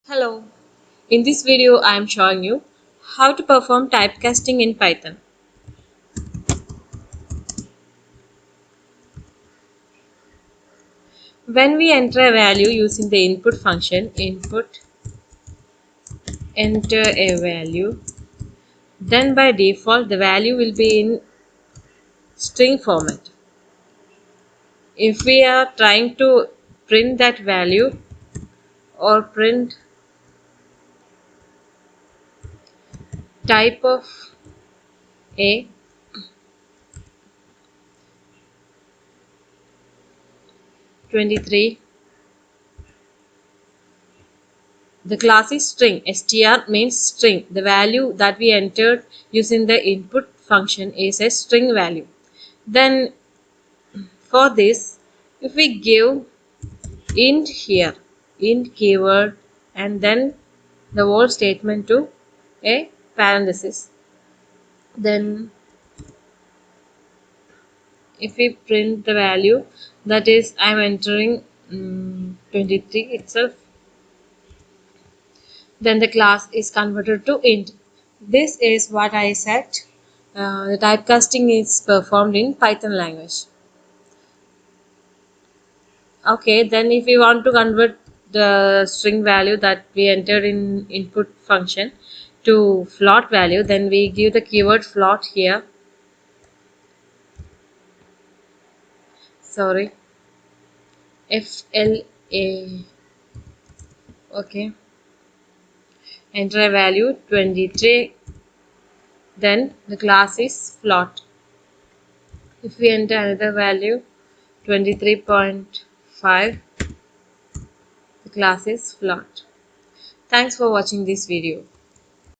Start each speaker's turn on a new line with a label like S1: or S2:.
S1: Hello, in this video I am showing you how to perform typecasting in Python. When we enter a value using the input function, enter a value, then by default the value will be in string format. If we are trying to print that value or print type of a, (23), the class is string. Str means string. The value that we entered using the input function is a string value. Then for this, if we give int here, int keyword, and then the whole statement to a parenthesis, then if we print the value, that is I am entering 23 itself, then the class is converted to int. This is what I said. The typecasting is performed in Python language. Okay, then if we want to convert the string value that we entered in input function to float value, then we give the keyword float here. Sorry, FLA. Okay, enter a value 23, then the class is float. If we enter another value 23.5, the class is float. Thanks for watching this video.